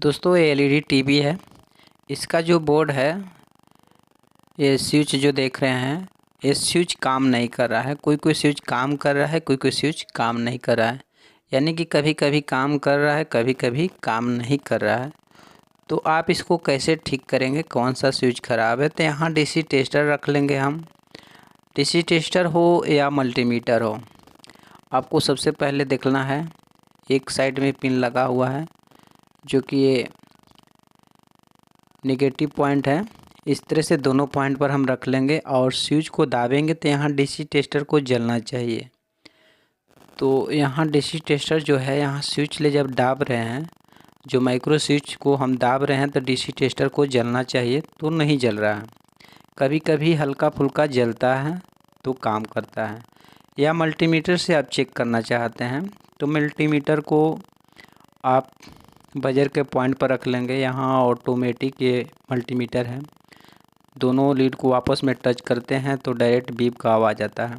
दोस्तों ये LED TV है। इसका जो बोर्ड है, ये स्विच जो देख रहे हैं, ये स्विच काम नहीं कर रहा है। कोई कोई स्विच काम कर रहा है, कोई कोई स्विच काम नहीं कर रहा है। यानी कि कभी कभी काम कर रहा है, कभी कभी काम नहीं कर रहा है। तो आप इसको कैसे ठीक करेंगे, कौन सा स्विच ख़राब है? तो यहाँ डीसी टेस्टर रख लेंगे हम। डीसी टेस्टर हो या मल्टीमीटर हो, आपको सबसे पहले देखना है एक साइड में पिन लगा हुआ है जो कि ये नेगेटिव पॉइंट है। इस तरह से दोनों पॉइंट पर हम रख लेंगे और स्विच को दाबेंगे तो यहाँ डीसी टेस्टर को जलना चाहिए। तो यहाँ डीसी टेस्टर जो है, यहाँ स्विच ले जब दाब रहे हैं, जो माइक्रो स्विच को हम दाब रहे हैं, तो डीसी टेस्टर को जलना चाहिए। तो नहीं जल रहा है, कभी कभी हल्का फुल्का जलता है तो काम करता है। या मल्टीमीटर से आप चेक करना चाहते हैं तो मल्टीमीटर को आप बजर के पॉइंट पर रख लेंगे। यहाँ ऑटोमेटिक ये मल्टीमीटर है, दोनों लीड को आपस में टच करते हैं तो डायरेक्ट बीप का आवाज़ आता है।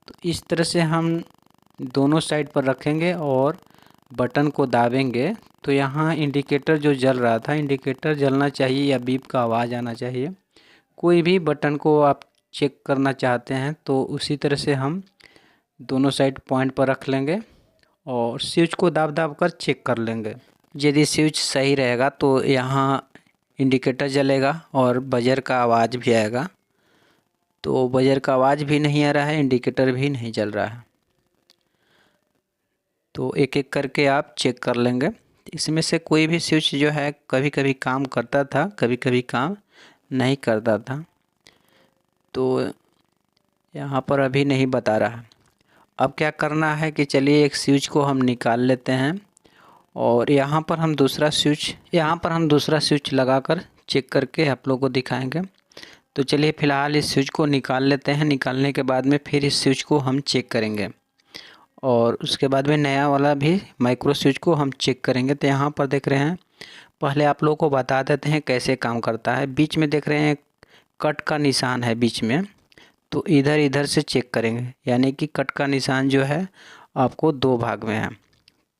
तो इस तरह से हम दोनों साइड पर रखेंगे और बटन को दाबेंगे तो यहाँ इंडिकेटर जो जल रहा था, इंडिकेटर जलना चाहिए या बीप का आवाज़ आना चाहिए। कोई भी बटन को आप चेक करना चाहते हैं तो उसी तरह से हम दोनों साइड पॉइंट पर रख लेंगे और स्विच को दाब दाब कर चेक कर लेंगे। यदि स्विच सही रहेगा तो यहाँ इंडिकेटर जलेगा और बजर का आवाज़ भी आएगा। तो बजर का आवाज़ भी नहीं आ रहा है, इंडिकेटर भी नहीं जल रहा है। तो एक एक करके आप चेक कर लेंगे। इसमें से कोई भी स्विच जो है कभी कभी काम करता था, कभी कभी काम नहीं करता था। तो यहाँ पर अभी नहीं बता रहा। अब क्या करना है कि चलिए एक स्विच को हम निकाल लेते हैं और यहाँ पर हम दूसरा स्विच लगाकर चेक करके आप लोगों को दिखाएंगे। तो चलिए फ़िलहाल इस स्विच को निकाल लेते हैं। निकालने के बाद में फिर इस स्विच को हम चेक करेंगे और उसके बाद में नया वाला भी माइक्रो स्विच को हम चेक करेंगे। तो यहाँ पर देख रहे हैं, पहले आप लोगों को बता देते हैं कैसे काम करता है। बीच में देख रहे हैं कट का निशान है बीच में, तो इधर इधर से चेक करेंगे। यानी कि कट का निशान जो है आपको दो भाग में है।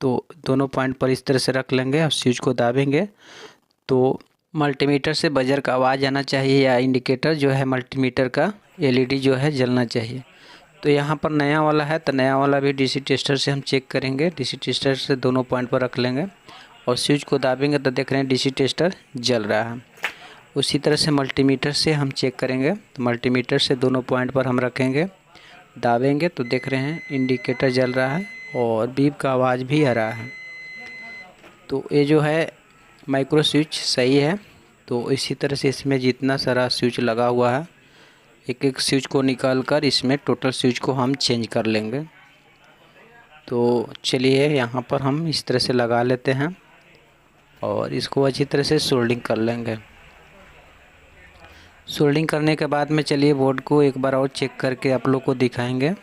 तो दोनों पॉइंट पर इस तरह से रख लेंगे और स्विच को दाबेंगे तो मल्टीमीटर से बजर का आवाज़ आना चाहिए या इंडिकेटर जो है मल्टीमीटर का एलईडी जो है जलना चाहिए। तो यहाँ पर नया वाला है तो नया वाला भी डीसी टेस्टर से हम चेक करेंगे। डीसी टेस्टर से दोनों पॉइंट पर रख लेंगे और स्विच को दाबेंगे तो देख रहे हैं डीसी टेस्टर जल रहा है। उसी तरह से मल्टीमीटर से हम चेक करेंगे। तो मल्टीमीटर से दोनों पॉइंट पर हम रखेंगे, दाबेंगे तो देख रहे हैं इंडिकेटर जल रहा है और बीप का आवाज़ भी आ रहा है। तो ये जो है माइक्रो स्विच सही है। तो इसी तरह से इसमें जितना सारा स्विच लगा हुआ है, एक एक स्विच को निकाल कर इसमें टोटल स्विच को हम चेंज कर लेंगे। तो चलिए यहाँ पर हम इस तरह से लगा लेते हैं और इसको अच्छी तरह से सोल्डिंग कर लेंगे। सोल्डिंग करने के बाद में चलिए बोर्ड को एक बार और चेक करके आप लोग को दिखाएंगे।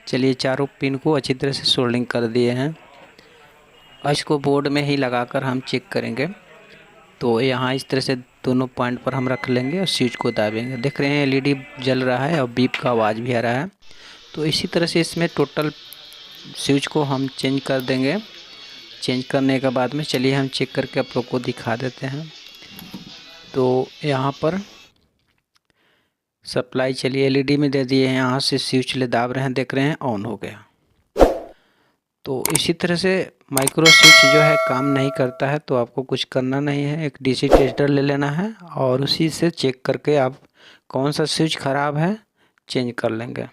चलिए चारों पिन को अच्छी तरह से सोल्डिंग कर दिए हैं। इसको बोर्ड में ही लगाकर हम चेक करेंगे। तो यहाँ इस तरह से दोनों पॉइंट पर हम रख लेंगे और स्विच को दाबेंगे। देख रहे हैं एलईडी जल रहा है और बीप का आवाज़ भी आ रहा है। तो इसी तरह से इसमें टोटल स्विच को हम चेंज कर देंगे। चेंज करने के बाद में चलिए हम चेक करके आप लोग को दिखा देते हैं। तो यहाँ पर सप्लाई चलिए एलईडी में दे दिए हैं, यहाँ से स्विच ले दाब रहे हैं, देख रहे हैं ऑन हो गया। तो इसी तरह से माइक्रो स्विच जो है काम नहीं करता है तो आपको कुछ करना नहीं है, एक डीसी टेस्टर ले लेना है और उसी से चेक करके आप कौन सा स्विच ख़राब है चेंज कर लेंगे।